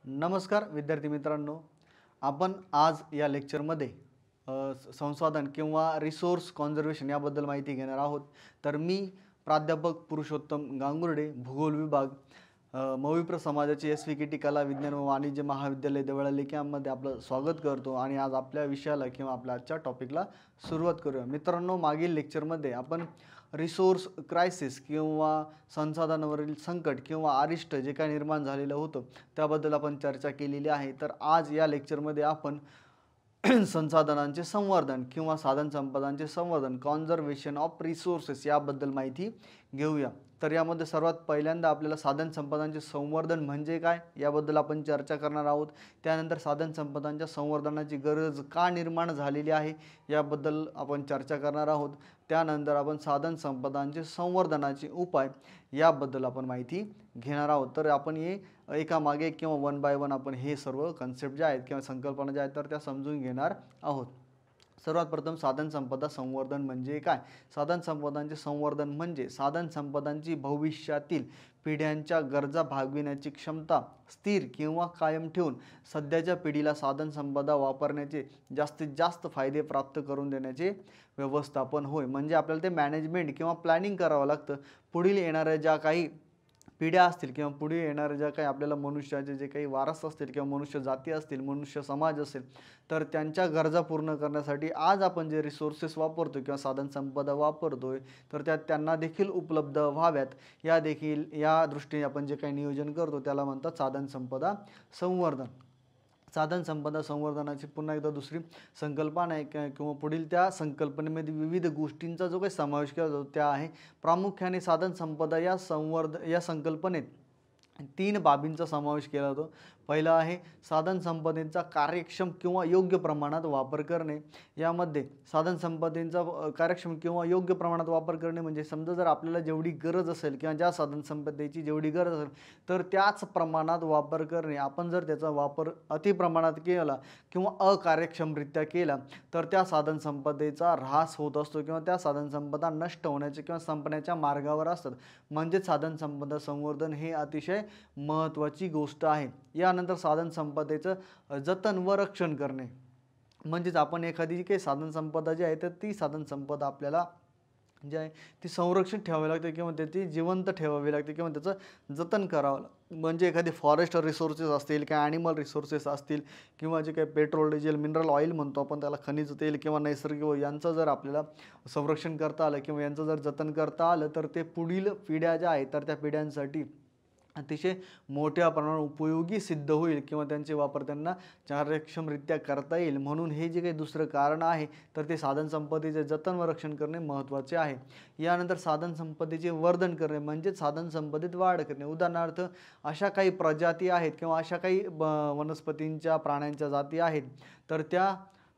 नमस्कार विद्यार्थी मित्रांनो, आपण आज या लेक्चरमध्ये संसाधन किंवा रिसोर्स कॉन्झर्वेशन याबद्दल माहिती घेणार आहोत. तर मी प्राध्यापक पुरुषोत्तम गांगुर्डे, भूगोल विभाग, मविप्र समाजाचे SVKT कला विज्ञान व वाणिज्य महाविद्यालय देवळाली यामध्ये आपलं स्वागत करतो आणि आज आपल्या विषयाला किंवा आपल्या आजच्या टॉपिकला सुरुवात करूया. मित्रांनो, मागील लेक्चरमध्ये आपण रिसोर्स क्रायसिस किंवा संसाधनावरील संकट किंवा अरिष्ट जे काही निर्माण झालेलं होतं त्याबद्दल आपण चर्चा केलेली आहे. तर आज या लेक्चरमध्ये आपण संसाधनांचे संवर्धन किंवा साधन संपदांचे संवर्धन, कॉन्झर्वेशन ऑफ रिसोर्सेस याबद्दल माहिती घेऊया. तर यामध्ये सर्वात पहिल्यांदा आपल्याला साधन संपदांचे संवर्धन म्हणजे काय याबद्दल आपण चर्चा करणार आहोत. त्यानंतर साधन संपदांच्या संवर्धनाची गरज का निर्माण झालेली आहे याबद्दल आपण चर्चा करणार आहोत. त्यानंतर आपण साधन संपदांचे संवर्धनाचे उपाय याबद्दल आपण माहिती घेणार आहोत. तर आपण हे एकामागे किंवा वन बाय वन आपण हे सर्व कन्सेप्ट ज्या आहेत किंवा संकल्पना ज्या आहेत तर त्या समजून घेणार आहोत. सर्वात प्रथम साधन संपदा संवर्धन म्हणजे काय? साधन संपदांचे संवर्धन म्हणजे साधन संपदांची भविष्यातील पिढ्यांच्या गरजा भागविण्याची क्षमता स्थिर किंवा कायम ठेवून सध्याच्या पिढीला साधन संपदा वापरण्याचे जास्तीत जास्त फायदे प्राप्त करून देण्याचे व्यवस्थापन होय. म्हणजे आपल्याला ते मॅनेजमेंट किंवा प्लॅनिंग करावं लागतं. पुढील येणाऱ्या ज्या काही पिढ्या असतील किंवा पुढे येणाऱ्या ज्या काही आपल्याला मनुष्याचे जे काही वारस असतील किंवा मनुष्य जाती असतील, मनुष्य समाज असेल, तर त्यांच्या गरजा पूर्ण करण्यासाठी आज आपण जे रिसोर्सेस वापरतो किंवा साधन संपदा वापरतोय तर त्या त्यांना देखील उपलब्ध व्हाव्यात या दृष्टीने आपण जे काही नियोजन करतो त्याला म्हणतात साधन संपदा संवर्धन. साधन संपदा संवर्धनाची पुन्हा एकदा दुसरी संकल्पना आहे किंवा पुढील त्या संकल्पनेमध्ये विविध गोष्टींचा जो काही समावेश केला जातो त्या आहे. प्रामुख्याने साधन संपदा या संकल्पनेत 3 बाबींचा समावेश केला जातो. पहिला आहे साधन संपदेचा कार्यक्षम किंवा योग्य प्रमाणात वापर करणे. यामध्ये साधन संपदेचा कार्यक्षम किंवा योग्य प्रमाणात वापर करणे म्हणजे समजा जर आपल्याला जेवढी गरज असेल किंवा ज्या साधन संपदेची जेवढी गरज असेल तर त्याच प्रमाणात वापर करणे. आपण जर त्याचा वापर अति प्रमाणात केला किंवा अकार्यक्षमरित्या केला तर त्या साधन संपदेचा ऱ्हास होत असतो किंवा त्या साधन संपदा नष्ट होण्याच्या किंवा संपण्याच्या मार्गावर असतात. म्हणजे साधन संपदा संवर्धन हे अतिशय महत्त्वाची गोष्ट आहे. यानंतर साधन संपदेचं जतन व रक्षण करणे म्हणजेच आपण एखादी जी काही साधन संपदा जी आहे तर ती साधन संपदा आपल्याला जे आहे ती संरक्षित ठेवावी लागते किंवा ती जिवंत ठेवावी लागते किंवा त्याचं जतन करावं लागतं. म्हणजे एखादी फॉरेस्ट रिसोर्सेस असतील किंवा ॲनिमल रिसोर्सेस असतील किंवा जे काही पेट्रोल, डिझेल, मिनरल ऑइल म्हणतो आपण त्याला, खनिज तेल किंवा नैसर्गिक यांचं जर आपल्याला संरक्षण करता आलं किंवा यांचं जर जतन करता आलं तर ते पुढील पिढ्या ज्या आहेत तर त्या पिढ्यांसाठी अतिशय मोठ्या प्रमाणात उपयोगी सिद्ध होईल किंवा त्यांचे वापर त्यांना कार्यक्षमरित्या करता येईल. म्हणून हे जे काही दुसरं कारण आहे तर ते साधन संपदेचे जतन व रक्षण करणे महत्त्वाचे आहे. यानंतर साधन संपदेचे वर्धन करणे म्हणजे साधन संपदेत वाढ करणे. उदाहरणार्थ अशा काही प्रजाती आहेत किंवा अशा काही वनस्पतींच्या प्राण्यांच्या जाती आहेत तर त्या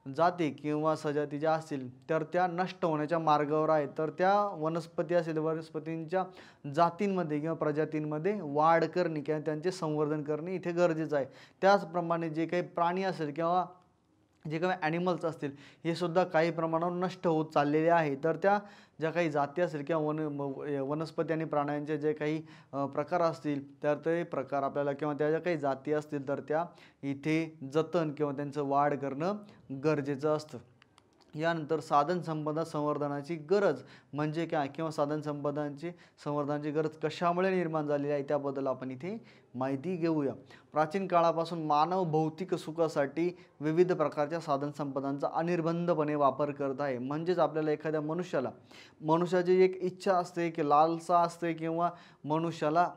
जाती किंवा सजाती ज्या असतील तर त्या नष्ट होण्याच्या मार्गावर आहेत. तर त्या वनस्पती असेल वनस्पतींच्या जातींमध्ये किंवा प्रजातींमध्ये वाढ करणे किंवा त्यांचे संवर्धन करणे इथे गरजेचं आहे. त्याचप्रमाणे जे काही प्राणी असेल किंवा जे काही ॲनिमल्स असतील हे सुद्धा काही प्रमाणावर नष्ट होत चाललेले आहे. तर त्या ज्या काही जाती असतील किंवा वनस्पती आणि प्राण्यांचे जे काही प्रकार असतील तर ते प्रकार आपल्याला किंवा त्या ज्या काही जाती असतील तर त्या इथे जतन किंवा त्यांचं वाढ करणं गरजेचं असतं. यानंतर साधन संपदा संवर्धनाची गरज म्हणजे काय किंवा साधन संवर्धनाची गरज कशामुळे निर्माण झालेली आहे त्याबद्दल आपण इथे माहिती घेऊया. प्राचीन काळापासून मानव भौतिक सुखासाठी विविध प्रकारच्या साधन संपदांचा अनिर्बंधपणे वापर करत आहे. म्हणजेच आपल्याला एखाद्या मनुष्याची एक इच्छा असते की लालसा असते किंवा मनुष्याला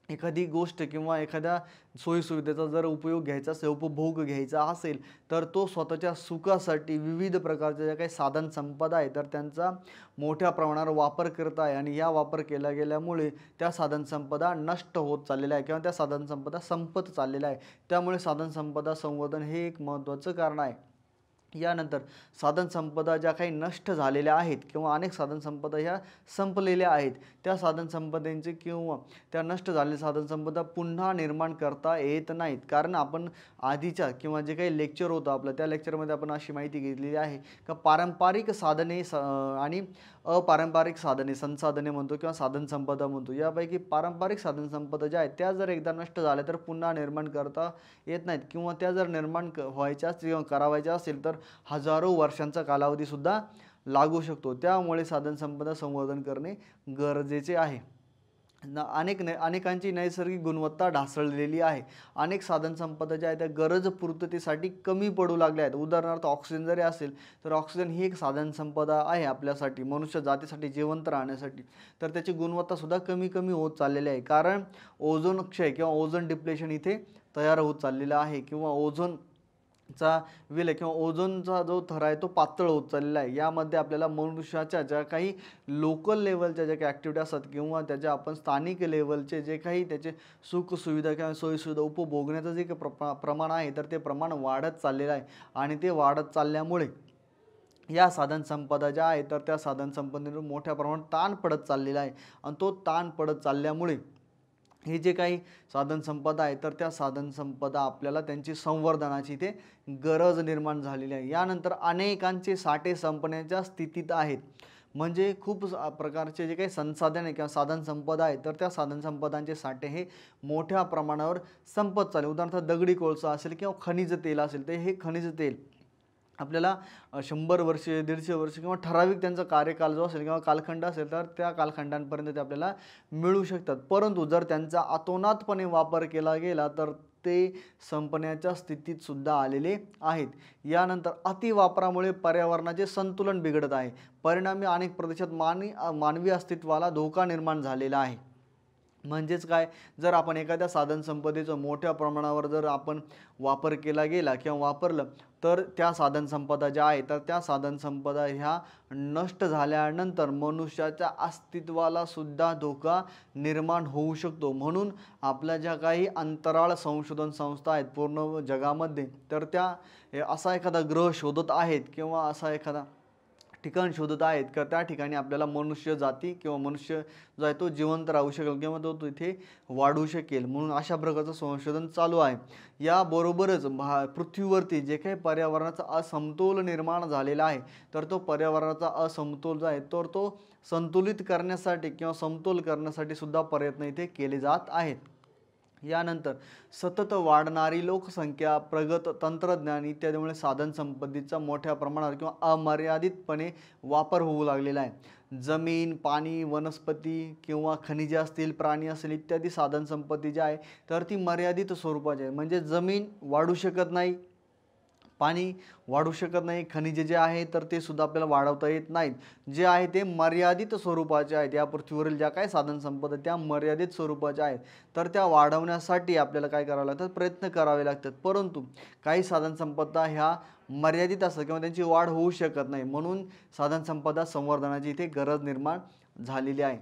एखादी गोष्ट किंवा एखाद्या सोयीसुविधेचा जर उपयोग घ्यायचा असेल, उपभोग घ्यायचा असेल तर तो स्वतःच्या सुखासाठी विविध प्रकारच्या ज्या काही साधन संपदा आहे तर त्यांचा मोठ्या प्रमाणावर वापर करत आहे आणि या वापर केला गेल्यामुळे त्या साधन संपदा नष्ट होत चाललेल्या आहे किंवा त्या साधन संपदा संपत चाललेल्या आहे. त्यामुळे साधन संपदा संवर्धन हे एक महत्त्वाचं कारण आहे. यानंतर साधनसंपदा ज्या काही नष्ट झालेल्या आहेत किंवा अनेक साधनसंपदा ह्या संपलेल्या आहेत, त्या साधनसंपदेचे किंवा त्या नष्ट झालेल्या साधनसंपदा पुन्हा निर्माण करता येत नाहीत. कारण आपण आधीच्या किंवा जे काही लेक्चर होतं आपलं, त्या लेक्चरमध्ये आपण अशी माहिती घेतलेली आहे का पारंपरिक साधने आणि अपारंपरिक साधने, संसाधने म्हणतो किंवा साधनसंपदा म्हणतो, यापैकी पारंपरिक साधनसंपदा ज्या आहेत त्या जर एकदा नष्ट झाल्या तर पुन्हा निर्माण करता येत नाहीत किंवा त्या जर निर्माण व्हायच्या किंवा करावायच्या असेल तर हजारो वर्षांचा कालावधीसुद्धा लागू शकतो. त्यामुळे साधनसंपदा संवर्धन करणे गरजेचे आहे. अनेकांची नैसर्गिक गुणवत्ता ढासळलेली आहे. अनेक साधनसंपदा ज्या आहेत त्या गरज पूर्ततेसाठी कमी पडू लागल्या आहेत. उदाहरणार्थ ऑक्सिजन जरी असेल तर ऑक्सिजन ही एक साधनसंपदा आहे आपल्यासाठी, मनुष्य जातीसाठी जिवंत राहण्यासाठी. तर त्याची गुणवत्तासुद्धा कमी कमी होत चाललेली आहे. कारण ओझोन क्षय किंवा ओझोन डिप्लेशन इथे तयार होत चाललेला आहे किंवा ओझोनचा विलय किंवा ओझोनचा जो थर आहे तो पातळ होत चाललेला आहे. यामध्ये आपल्याला मनुष्याच्या ज्या काही लोकल लेवलच्या ज्या काही ॲक्टिव्हिटी असतात किंवा त्याच्या आपण स्थानिक लेवलचे जे काही त्याचे सुखसुविधा किंवा सोयीसुविधा उपभोगण्याचं जे काही प्रमाण आहे तर ते प्रमाण वाढत चाललेलं आहे. आणि ते वाढत चालल्यामुळे या साधनसंपदा ज्या आहेत तर त्या साधनसंपदेवर मोठ्या प्रमाणात ताण पडत चाललेला आहे. आणि तो ताण पडत चालल्यामुळे हे जे काही साधनसंपदा आहे तर त्या साधनसंपदा आपल्याला त्यांची संवर्धनाची इथे गरज निर्माण झालेली आहे. यानंतर अनेकांचे साठे संपण्याच्या स्थितीत आहेत. म्हणजे खूप प्रकारचे जे काही संसाधने किंवा साधनसंपदा आहेत तर त्या साधनसंपदांचे साठे हे मोठ्या प्रमाणावर संपत चालले. उदाहरणार्थ दगडी कोळसा असेल किंवा खनिज तेल असेल तर हे खनिज तेल आपल्याला 100 वर्षे 150 वर्षे किंवा ठराविक त्यांचा कार्यकाल जो असेल किंवा कालखंड असेल तर त्या कालखंडांपर्यंत ते आपल्याला मिळू शकतात. परंतु जर त्यांचा अतोनातपणे वापर केला गेला तर ते संपण्याच्या स्थितीत सुद्धा आलेले आहेत. यानंतर अतिवापरामुळे पर्यावरणाचे संतुलन बिघडत आहे. परिणामी अनेक प्रदेशात मानवी अस्तित्वाला धोका निर्माण झालेला आहे. म्हणजेच काय, जर आपण एखाद्या साधनसंपदेचं मोठ्या प्रमाणावर जर आपण वापर केला गेला किंवा वापरलं तर त्या साधनसंपदा ज्या आहेत तर त्या साधनसंपदा ह्या नष्ट झाल्यानंतर मनुष्याच्या अस्तित्वाला सुद्धा धोका निर्माण होऊ शकतो. म्हणून आपल्या ज्या काही अंतराळ संशोधन संस्था आहेत पूर्ण जगामध्ये तर त्या असा एखादा ग्रह शोधत आहेत किंवा असा एखादा ठिकाण शोधत आहेत का त्या ठिकाणी आपल्याला मनुष्य जाती किंवा मनुष्य जो आहे तो जिवंत राहू शकेल किंवा तो तिथे वाढू शकेल. म्हणून अशा प्रकारचं संशोधन चालू आहे. याबरोबरच पृथ्वीवरती जे काही पर्यावरणाचा असमतोल निर्माण झालेला आहे तर तो पर्यावरणाचा असमतोल जो आहे तर तो संतुलित करण्यासाठी किंवा समतोल करण्यासाठी सुद्धा प्रयत्न इथे केले जात आहेत. यानंतर सतत वाढणारी लोकसंख्या, प्रगत तंत्रज्ञान इत्यादीमुळे साधनसंपत्तीचा मोठ्या प्रमाणावर किंवा अमर्यादितपणे वापर होऊ लागलेला आहे. जमीन, पाणी, वनस्पती किंवा खनिजे असतील, प्राणी असतील इत्यादी साधनसंपत्ती जी आहे तर ती मर्यादित स्वरूपाची आहे. म्हणजे जमीन वाढू शकत नाही, पाणी वाढू शकत नाही, खनिजे जे आहे तर ते सुद्धा आपल्याला वाढवता येत नाहीत. जे आहे ते मर्यादित स्वरूपाचे आहेत. या पृथ्वीवरील ज्या काही साधनसंपदा त्या मर्यादित स्वरूपाच्या आहेत तर त्या वाढवण्यासाठी आपल्याला काय करावं लागतं, प्रयत्न करावे लागतात. परंतु काही साधनसंपदा ह्या मर्यादित असतात किंवा त्यांची वाढ होऊ शकत नाही. म्हणून साधनसंपदा संवर्धनाची इथे गरज निर्माण झालेली आहे.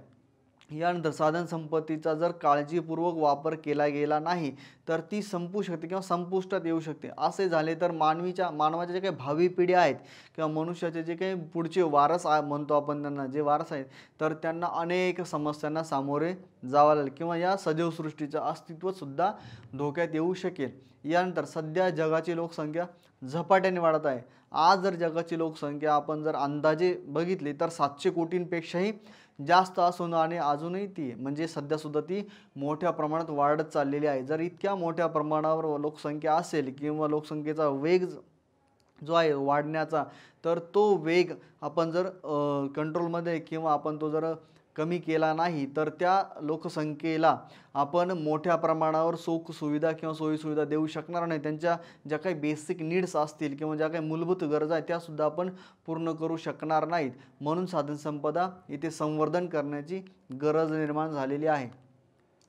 यानंतर साधनसंपत्तीचा जर काळजीपूर्वक वापर केला गेला नाही तर ती संपू शकते किंवा संपुष्टात येऊ शकते. असे झाले तर मानवाच्या जे काही भावी पिढ्या आहेत किंवा मनुष्याचे जे काही पुढचे वारस म्हणतो आपण त्यांना, जे वारस आहेत तर त्यांना अनेक समस्यांना सामोरे जावं लागेल किंवा या सजीव सृष्टीचं अस्तित्वसुद्धा धोक्यात येऊ शकेल. यानंतर सध्या जगाची लोकसंख्या झपाट्याने वाढत आहे. आज जर जगाची लोकसंख्या आपण जर अंदाजे बघितली तर 700 कोटींपेक्षाही जास्त असून आणि अजूनही ती म्हणजे सध्यासुद्धा ती मोठ्या प्रमाणात वाढत चाललेली आहे. जर इतक्या मोठ्या प्रमाणावर लोकसंख्या असेल किंवा लोकसंख्येचा वेग जो आहे वाढण्याचा तर तो वेग आपण जर कंट्रोलमध्ये किंवा आपण तो जर कमी केला नाही तर त्या लोकसंख्येला आपण मोठ्या प्रमाणावर सुखसुविधा किंवा सोयीसुविधा देऊ शकणार नाही. त्यांच्या ज्या काही बेसिक नीड्स असतील किंवा ज्या काही मूलभूत गरजा आहेत त्यासुद्धा आपण पूर्ण करू शकणार नाहीत. म्हणून साधनसंपदा इथे संवर्धन करण्याची गरज निर्माण झालेली आहे.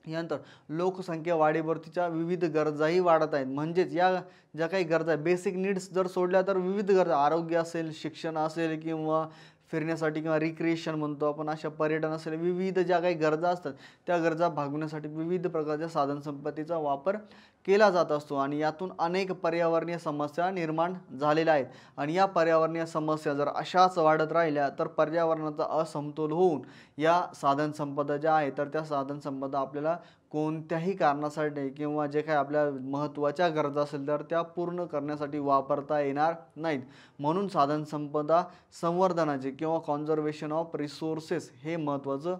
यानंतर लोकसंख्या वाढीवरतीच्या विविध गरजाही वाढत आहेत. म्हणजेच या ज्या काही गरजा बेसिक नीड्स जर सोडल्या तर विविध गरजा, आरोग्य असेल, शिक्षण असेल किंवा फिरण्यासाठी किंवा रिक्रिएशन म्हणतो आपण, अशा पर्यटनासाठी विविध ज्या काही गरजा असतात त्या गरजा भागवण्यासाठी विविध प्रकारच्या साधनसंपत्तीचा वापर केला जात असतो आणि यातून अनेक पर्यावरणीय समस्या निर्माण झालेल्या आहेत. आणि या पर्यावरणीय समस्या जर अशाच वाढत राहिल्या तर पर्यावरणाचा असमतोल होऊन या साधनसंपदा ज्या आहेत तर त्या साधनसंपदा आपल्याला कोणत्याही कारणासाठी किंवा जे काही आपल्या महत्त्वाच्या गरजा असेल तर त्या पूर्ण करण्यासाठी वापरता येणार नाहीत. म्हणून साधनसंपदा संवर्धनाचे किंवा कॉन्झर्वेशन ऑफ रिसोर्सेस हे महत्त्वाचं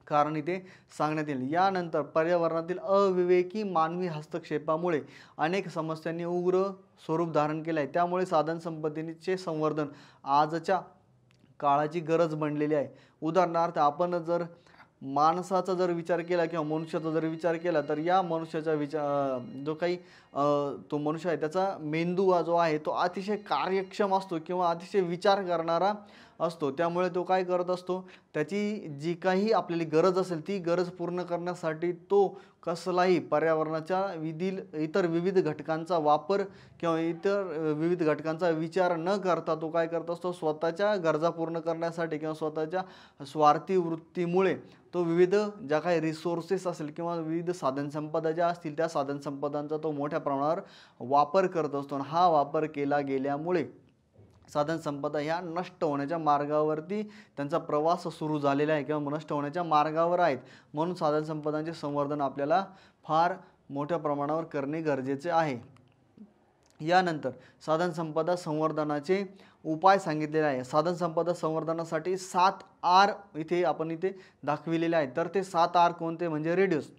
कारण इथे सांगण्यात येईल. यानंतर पर्यावरणातील अविवेकी मानवी हस्तक्षेपामुळे अनेक समस्यांनी उग्र स्वरूप धारण केले आहे. त्यामुळे साधनसंपत्तीचे संवर्धन आजच्या काळाची गरज बनलेली आहे. उदाहरणार्थ आपण जर माणसाचा जर विचार केला किंवा मनुष्याचा जर विचार केला तर या मनुष्याचा जो काही तो मनुष्य आहे त्याचा मेंदू जो आहे तो अतिशय कार्यक्षम असतो किंवा अतिशय विचार करणारा असतो. त्यामुळे तो काय करत असतो, त्याची जी काही आपल्याला गरज असेल ती गरज पूर्ण करण्यासाठी तो कसलाही पर्यावरणाच्या इतर विविध घटकांचा वापर किंवा इतर विविध घटकांचा विचार न करता तो काय करत असतो, स्वतःच्या गरजा पूर्ण करण्यासाठी किंवा स्वतःच्या स्वार्थी वृत्तीमुळे तो विविध ज्या काही रिसोर्सेस असेल किंवा विविध साधनसंपदा ज्या असतील त्या साधनसंपदांचा तो मोठ्या प्रमाणावर वापर करत असतो. आणि हा वापर केला गेल्यामुळे साधनसंपदा ह्या नष्ट होण्याच्या मार्गावरती त्यांचा प्रवास सुरू झालेला आहे किंवा नष्ट होण्याच्या मार्गावर आहेत. म्हणून साधनसंपदांचे संवर्धन आपल्याला फार मोठ्या प्रमाणावर करणे गरजेचे आहे. यानंतर साधनसंपदा संवर्धनाचे उपाय सांगितलेले आहे. साधनसंपदा संवर्धनासाठी 7 आर इथे दाखविलेले आहेत. तर ते 7 आर कोणते म्हणजे रिड्यूस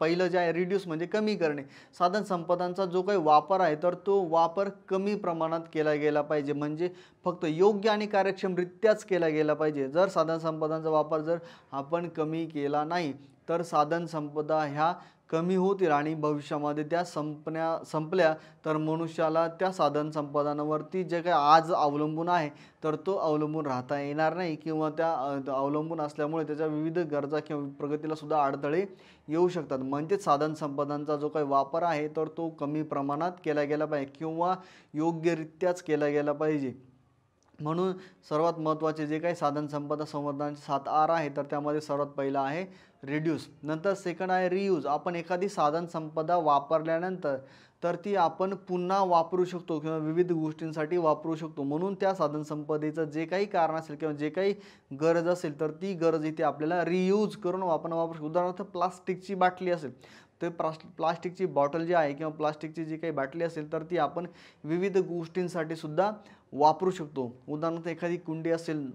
पहिलं जे आहे रिड्यूस म्हणजे कमी करणे. साधनसंपदांचा जो काही वापर आहे तर तो वापर कमी प्रमाणात केला गेला पाहिजे, म्हणजे फक्त योग्य आणि कार्यक्षमरित्याच केला गेला पाहिजे. जर साधनसंपदांचा वापर जर आपण कमी केला नाही तर साधनसंपदा ह्या कमी होतील आणि भविष्यामध्ये त्या संपल्या तर मनुष्याला त्या साधनसंपदांवरती जे काही आज अवलंबून आहे तर तो अवलंबून राहता येणार नाही किंवा त्या अवलंबून असल्यामुळे त्याच्या विविध गरजा किंवा प्रगतीला सुद्धा अडथळे येऊ शकतात. म्हणजेच साधनसंपदांचा जो काही वापर आहे तर तो कमी प्रमाणात केला गेला पाहिजे किंवा योग्यरित्याच केला गेला पाहिजे. म्हणून सर्वात महत्त्वाचे जे काही साधनसंपदा संवर्धनाचे 7 आर आहे तर त्यामध्ये सर्वात पहिला आहे रिड्यूस. नंतर सेकंड आहे रियूज. आपण एखादी साधनसंपदा वापरल्यानंतर तर ती आपण पुन्हा वापरू शकतो किंवा विविध गोष्टींसाठी वापरू शकतो. म्हणून त्या साधनसंपदेचं जे काही कारण असेल किंवा जे काही गरज असेल तर ती गरज इथे आपल्याला रियूज करून आपण वापरू शकतो. उदाहरणार्थ प्लास्टिकची बाटली असेल तर प्लास्टिकची बॉटल जी आहे किंवा प्लास्टिकची जी काही बाटली असेल तर ती आपण विविध गोष्टींसाठी सुद्धा वापरू शकतो. उदाहरणार्थ एखादी कुंडी असेल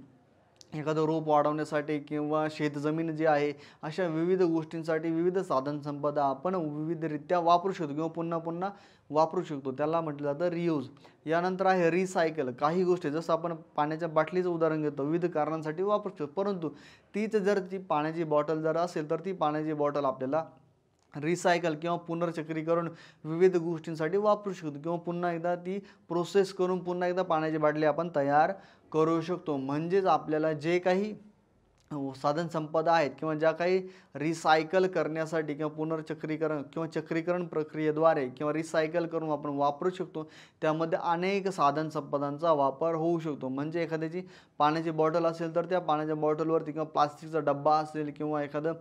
एखादं रोप वाढवण्यासाठी किंवा शेतजमीन जी आहे अशा विविध गोष्टींसाठी विविध साधनसंपदा आपण विविधरित्या वापरू शकतो किंवा पुन्हा पुन्हा वापरू शकतो. त्याला म्हटलं जातं रियूज. यानंतर आहे रिसायकल. काही गोष्टी जसं आपण पाण्याच्या बाटलीचं उदाहरण घेतो विविध कारणांसाठी वापरू शकतो, परंतु तीच जर ती पाण्याची बॉटल जर असेल तर ती पाण्याची बॉटल आपल्याला रिसायकल किंवा पुनर्चक्रीकरण विविध गोष्टींसाठी वापरू शकतो किंवा पुन्हा एकदा ती प्रोसेस करून पुन्हा एकदा पाण्याची बाटली आपण तयार करू शकतो. म्हणजेच आपल्याला जे काही साधनसंपदा आहेत किंवा ज्या काही रिसायकल करण्यासाठी किंवा पुनर्चक्रीकरण किंवा चक्रीकरण प्रक्रियेद्वारे किंवा रिसायकल करून आपण वापरू शकतो त्यामध्ये अनेक साधनसंपदांचा वापर होऊ शकतो. म्हणजे एखाद्याची पाण्याची बॉटल असेल तर त्या पाण्याच्या बॉटलवरती किंवा प्लास्टिकचा डब्बा असेल किंवा एखादं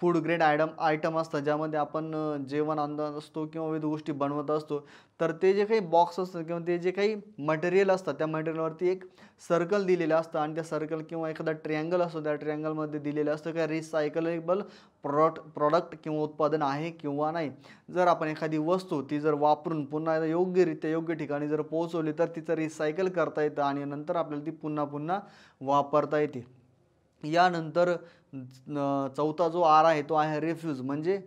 फूड ग्रेड आयटम असतं ज्यामध्ये आपण जेवण आणत असतो किंवा विविध गोष्टी बनवत असतो तर ते जे काही बॉक्स असतं किंवा ते जे काही मटेरियल असतं त्या मटेरियलवरती एक सर्कल दिलेलं असतं आणि त्या सर्कल किंवा एखादा ट्रिअँगल असतो त्या ट्रिअँगलमध्ये दिलेलं असतं का रिसायकलेबल प्रॉडक्ट किंवा उत्पादन आहे किंवा नाही. जर आपण एखादी वस्तू ती जर वापरून पुन्हा योग्यरित्या योग्य ठिकाणी जर पोहोचवली तर तिचं रिसायकल करता येतं आणि नंतर आपल्याला ती पुन्हा पुन्हा वापरता येते. यानंतर चौथा जो आर आहे तो आहे रिफ्यूज. म्हणजे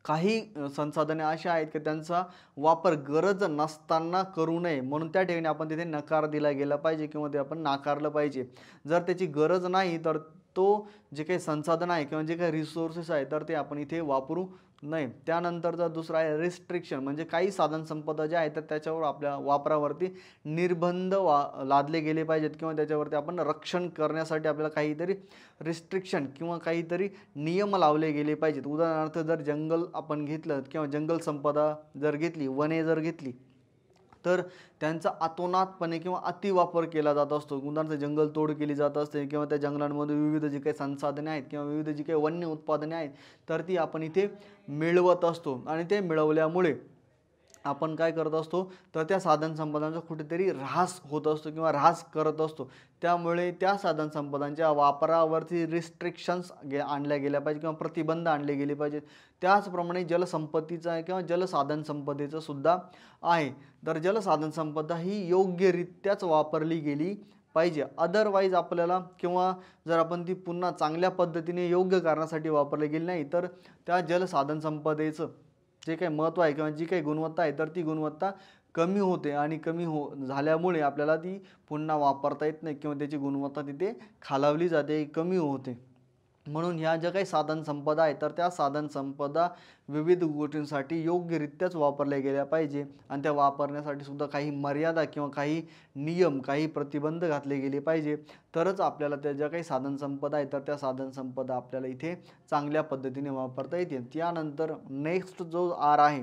काही संसाधने अशी आहेत की त्यांचा वापर गरज नसताना करू नये, म्हणून त्या ठिकाणी आपण तिथे नकार दिला गेला पाहिजे किंवा ते आपण नाकारलं पाहिजे. जर त्याची गरज नाही तर तो जे काही संसाधन आहे किंवा जे काही रिसोर्सेस आहे तर ते आपण इथे वापरू नये. त्यानंतरचा दुसरा आहे रिस्ट्रिक्शन. म्हणजे काही साधनसंपदा ज्या आहेत तर त्याच्यावर आपल्या वापरावरती निर्बंध लादले गेले पाहिजेत किंवा त्याच्यावरती आपण रक्षण करण्यासाठी आपल्याला काहीतरी रिस्ट्रिक्शन किंवा काहीतरी नियम लावले गेले पाहिजेत. उदाहरणार्थ जर जंगल आपण घेतलं किंवा जंगल संपदा जर घेतली, वने जर घेतली तर त्यांचा अतोनातपणे किंवा अतिवापर केला जात असतो. उदाहरणार्थ जंगलतोड केली जात असते किंवा त्या जंगलांमध्ये विविध जी काही संसाधने आहेत किंवा विविध जी काही वन्य उत्पादने आहेत तर ती आपण इथे मिळवत असतो आणि ते मिळवल्यामुळे आपण काय करत असतो तर त्या साधनसंपदांचा कुठेतरी ऱ्हास होत असतो किंवा ऱ्हास करत असतो. त्यामुळे त्या साधनसंपदांच्या वापरावरती रिस्ट्रिक्शन्स आणल्या गेल्या पाहिजे किंवा प्रतिबंध आणले गेले पाहिजेत. त्याचप्रमाणे जलसंपत्तीचा किंवा जलसाधन संपदेचं सुद्धा आहे. तर जलसाधन संपदा ही योग्यरित्याच वापरली गेली पाहिजे. अदरवाईज आपल्याला किंवा जर आपण ती पुन्हा चांगल्या पद्धतीने योग्य कारणासाठी वापरली गेली नाही तर त्या जलसाधन संपदेचं जे काही महत्त्व आहे किंवा जी काही गुणवत्ता आहे तर ती गुणवत्ता कमी होते आणि कमी झाल्यामुळे आपल्याला ती पुन्हा वापरता येत नाही किंवा त्याची गुणवत्ता तिथे खालावली जाते, कमी होते. म्हणून ह्या ज्या काही साधनसंपदा आहेत तर त्या साधनसंपदा विविध गोष्टींसाठी योग्यरित्याच वापरल्या गेल्या पाहिजे आणि त्या वापरण्यासाठी सुद्धा काही मर्यादा किंवा काही नियम, काही प्रतिबंध घातले गेले पाहिजे. तरच आपल्याला त्या ज्या काही साधनसंपदा आहेत तर त्या साधनसंपदा आपल्याला इथे चांगल्या पद्धतीने वापरता येतील. त्यानंतर नेक्स्ट जो आर आहे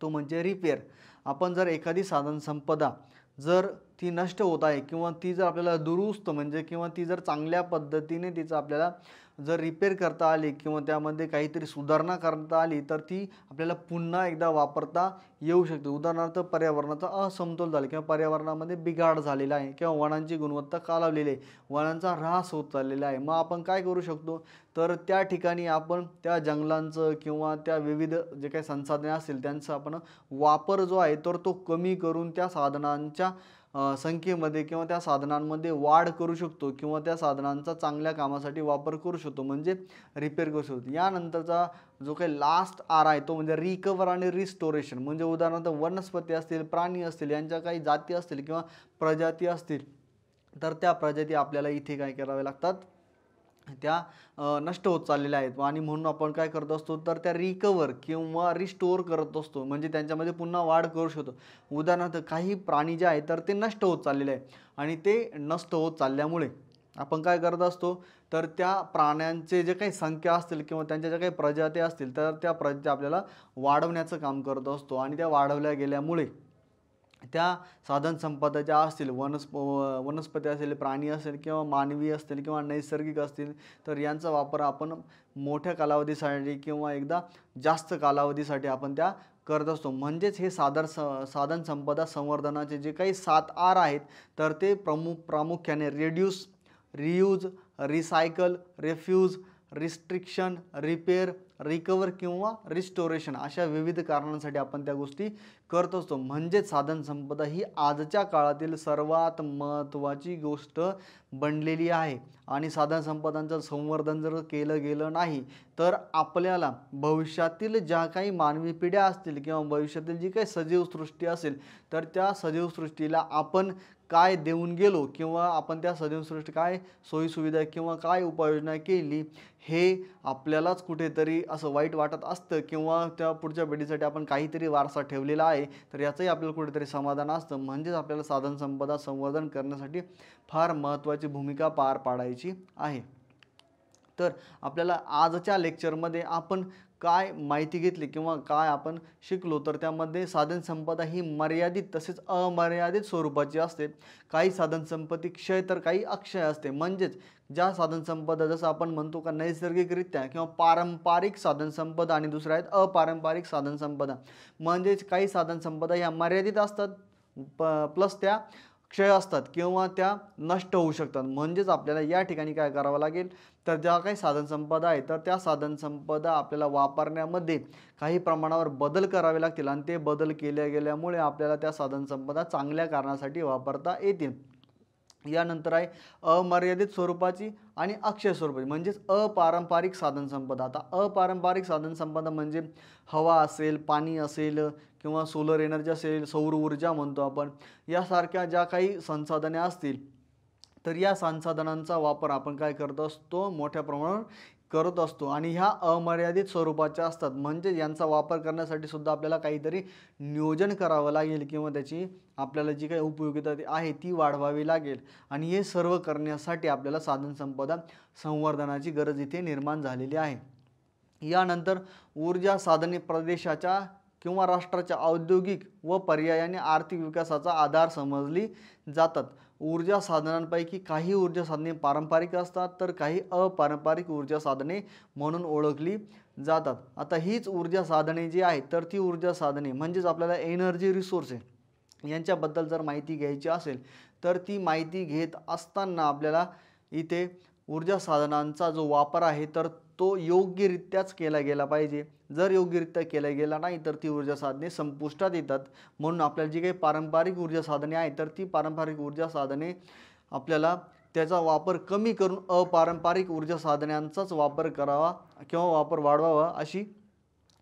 तो म्हणजे रिपेअर. आपण जर एखादी साधनसंपदा जर ती नष्ट होत आहे किंवा ती जर आपल्याला दुरुस्त म्हणजे किंवा ती जर चांगल्या पद्धतीने तिचं आपल्याला जर रिपेअर करता आली किंवा त्यामध्ये काहीतरी सुधारणा करता आली तर ती आपल्याला पुन्हा एकदा वापरता येऊ शकते. उदाहरणार्थ पर्यावरणाचा असमतोल झाला किंवा पर्यावरणामध्ये बिघाड झालेला आहे किंवा वनांची गुणवत्ता खालावलेली आहे, वनांचा ऱ्हास होत चाललेला आहे. मग आपण काय करू शकतो तर त्या ठिकाणी आपण त्या जंगलांचं किंवा त्या विविध जे काही संसाधने असतील त्यांचा आपण वापर जो आहे तर तो कमी करून त्या साधनांच्या संख्येमध्ये किंवा त्या साधनांमध्ये वाढ करू शकतो किंवा त्या साधनांचा चांगल्या कामासाठी वापर करू शकतो म्हणजे रिपेअर करू शकतो. यानंतरचा जो काही लास्ट आर आहे तो म्हणजे रिकवर आणि रिस्टोरेशन. म्हणजे उदाहरणार्थ वनस्पती असतील, प्राणी असतील, यांच्या काही जाती असतील किंवा प्रजाती असतील तर त्या प्रजाती आपल्याला इथे काय कराव्या लागतात, त्या नष्ट होत चाललेल्या आहेत आणि म्हणून आपण काय करत असतो तर त्या रिकवर किंवा रिस्टोर करत असतो म्हणजे त्यांच्यामध्ये पुन्हा वाढ करू शकतो. उदाहरणार्थ काही प्राणी जे आहेत तर ते नष्ट होत चाललेले आहे आणि ते नष्ट होत चालल्यामुळे आपण काय करत असतो तर त्या प्राण्यांचे जे काही संख्या असतील किंवा त्यांच्या ज्या काही प्रजाती असतील तर त्या प्रजाती आपल्याला वाढवण्याचं काम करत असतो आणि त्या वाढवल्या गेल्यामुळे त्या साधनसंपदा ज्या असतील वनस्पती असेल, प्राणी असेल किंवा मानवी असतील किंवा नैसर्गिक असतील तर यांचा वापर आपण मोठ्या कालावधीसाठी किंवा एकदा जास्त कालावधीसाठी आपण त्या करत असतो. म्हणजेच हे साधनसंपदा संवर्धनाचे जे काही 7 आर आहेत तर ते प्रामुख्याने reduce, reuse, recycle, refuse, restriction, repair, recover किंवा रिस्टोरेशन अशा विविध कारणांसाठी आपण त्या गोष्टी करत असतो. म्हणजेच साधनसंपदा ही आजच्या काळातील सर्वात महत्त्वाची गोष्ट बनलेली आहे आणि साधनसंपदांचं संवर्धन जर केलं गेलं नाही तर आपल्याला भविष्यातील ज्या काही मानवी पिढ्या असतील किंवा भविष्यातील जी काही सजीव सृष्टी असेल तर त्या सजीव सृष्टीला आपण काय देऊन गेलो किंवा आपण त्या सजीवसृष्टी काय सोयीसुविधा किंवा काय उपाययोजना केली हे आपल्यालाच कुठेतरी असं वाईट वाटत असतं किंवा त्या पुढच्या पिढीसाठी आपण काहीतरी वारसा ठेवलेला आहे तर याचंही आपल्याला कुठेतरी समाधान असतं. म्हणजेच आपल्याला साधनसंपदा संवर्धन करण्यासाठी फार महत्त्वाची भूमिका पार पाडायची आहे. तर आपल्याला आजच्या लेक्चरमध्ये आपण काय माहिती घेतली किंवा काय आपण शिकलो तर त्यामध्ये साधनसंपदा ही मर्यादित तसेच अमर्यादित स्वरूपाची असते. काही साधनसंपत्ती क्षय तर काही अक्षय असते. म्हणजेच ज्या साधनसंपदा जसं आपण म्हणतो का नैसर्गिकरित्या किंवा पारंपरिक साधनसंपदा आणि दुसऱ्या आहेत अपारंपरिक साधनसंपदा. म्हणजेच काही साधनसंपदा ह्या मर्यादित असतात प्लस त्या क्षय असतात किंवा त्या नष्ट होऊ शकतात. म्हणजेच आपल्याला या ठिकाणी काय करावं लागेल तर ज्या काही साधनसंपदा आहे तर त्या साधनसंपदा आपल्याला वापरण्यामध्ये काही प्रमाणावर बदल करावे लागतील आणि ते बदल केल्या गेल्यामुळे आपल्याला त्या साधनसंपदा चांगल्या कारणासाठी वापरता येतील. यानंतर आहे अमर्यादित स्वरूपाची आणि अक्षय स्वरूपाची म्हणजेच अपारंपरिक साधनसंपदा. आता अपारंपरिक साधनसंपदा म्हणजे हवा असेल, पाणी असेल किंवा सोलर एनर्जी असेल, सौर ऊर्जा म्हणतो आपण, यासारख्या ज्या काही संसाधने असतील तर या संसाधनांचा वापर आपण काय करत असतो मोठ्या प्रमाणावर करत असतो आणि ह्या अमर्यादित स्वरूपाच्या असतात. म्हणजे यांचा वापर करण्यासाठी सुद्धा आपल्याला काहीतरी नियोजन करावं लागेल किंवा त्याची आपल्याला जी काही उपयोगिता आहे ती वाढवावी लागेल आणि हे सर्व करण्यासाठी आपल्याला साधनसंपदा संवर्धनाची गरज इथे निर्माण झालेली आहे. यानंतर ऊर्जा साधने प्रदेशाच्या किंवा राष्ट्राच्या औद्योगिक व पर्यायाने आर्थिक विकासाचा आधार समजली जातात. ऊर्जा साधनांपैकी काही ऊर्जा साधने पारंपरिक असतात तर काही अपारंपरिक ऊर्जा साधने म्हणून ओळखली जातात. आता हीच ऊर्जा साधने जी आहेत तर ती ऊर्जा साधने म्हणजेच आपल्याला एनर्जी रिसोर्स आहे यांच्याबद्दल जर माहिती घ्यायची असेल तर ती माहिती घेत असताना आपल्याला इथे ऊर्जा साधनांचा जो वापर आहे तर तो योग्यरित्याच केला गेला पाहिजे. जर योग्यरित्या केला गेला नाही तर ती ऊर्जा साधने संपुष्टात येतात. म्हणून आपल्याला जी काही पारंपरिक ऊर्जा साधने आहेत तर ती पारंपरिक ऊर्जा साधने आपल्याला त्याचा वापर कमी करून अपारंपरिक ऊर्जा साधनांचाच वापर करावा किंवा वापर वाढवावा अशी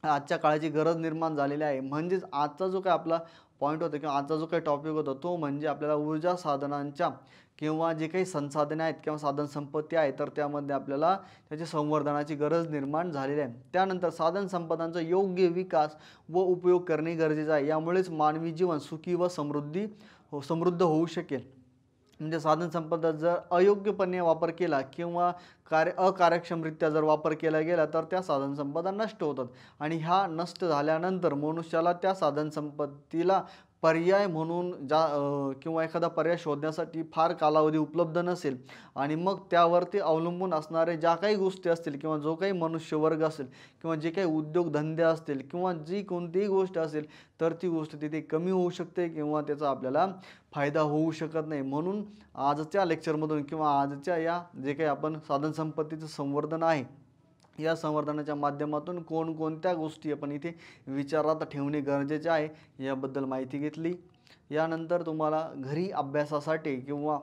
आजच्या काळाची गरज निर्माण झालेली आहे. म्हणजेच आजचा जो काय आपला पॉईंट होता किंवा आजचा जो काही टॉपिक होता तो म्हणजे आपल्याला ऊर्जा साधनांच्या किंवा जे काही संसाधने आहेत किंवा साधन संपत्ती आहे तर त्यामध्ये आपल्याला त्याच्या संवर्धनाची गरज निर्माण झालेली आहे. त्यानंतर साधन संपदांचा योग्य विकास व उपयोग करणे गरजेचे आहे. यामुळेच मानवी जीवन सुखी व समृद्ध होऊ शकेल. म्हणजे साधन संपदा जर अयोग्यपणे वापर केला किंवा अकार्यक्षमरित्या जर वापर केला गेला तर त्या साधन संपदा नष्ट होतात आणि ह्या नष्ट झाल्यानंतर मनुष्याला त्या साधन संपत्तीला पर्याय म्हणून किंवा एखादा पर्याय शोधण्यासाठी फार कालावधी उपलब्ध नसेल आणि मग त्यावरती अवलंबून असणारे ज्या काही गोष्टी असतील किंवा जो काही मनुष्यवर्ग असेल किंवा जे काही उद्योगधंदे असतील किंवा जी कोणतीही गोष्ट असेल तर ती गोष्ट तिथे कमी होऊ शकते किंवा त्याचा आपल्याला फायदा होऊ शकत नाही. म्हणून आजच्या लेक्चरमधून किंवा आजच्या या जे काही आपण साधन संपत्तीचं संवर्धन आहे या संवर्धनाच्या माध्यमातून कोणकोणत्या गोष्टी आपण इथे विचारात ठेवणे गरजेचे आहे याबद्दल माहिती घेतली. यानंतर तुम्हाला घरी अभ्यासासाठी किंवा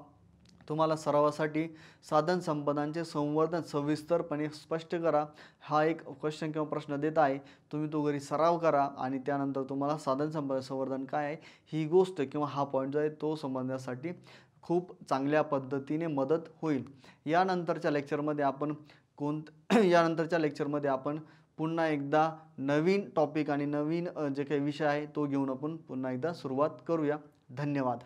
तुम्हाला सरावासाठी साधन संपदांचे संवर्धन सविस्तरपणे स्पष्ट करा हा एक क्वेश्चन किंवा प्रश्न देत आहे. तुम्ही तो घरी सराव करा आणि त्यानंतर तुम्हाला साधन संपदा संवर्धन काय आहे ही गोष्ट किंवा हा पॉईंट जो आहे तो समजण्यासाठी खूप चांगल्या पद्धतीने मदत होईल. यानंतरच्या लेक्चरमध्ये आपण पुन्हा एकदा नवीन टॉपिक आणि नवीन जे काही विषय आहे तो घेऊन आपण पुन्हा एकदा सुरुवात करूया. धन्यवाद.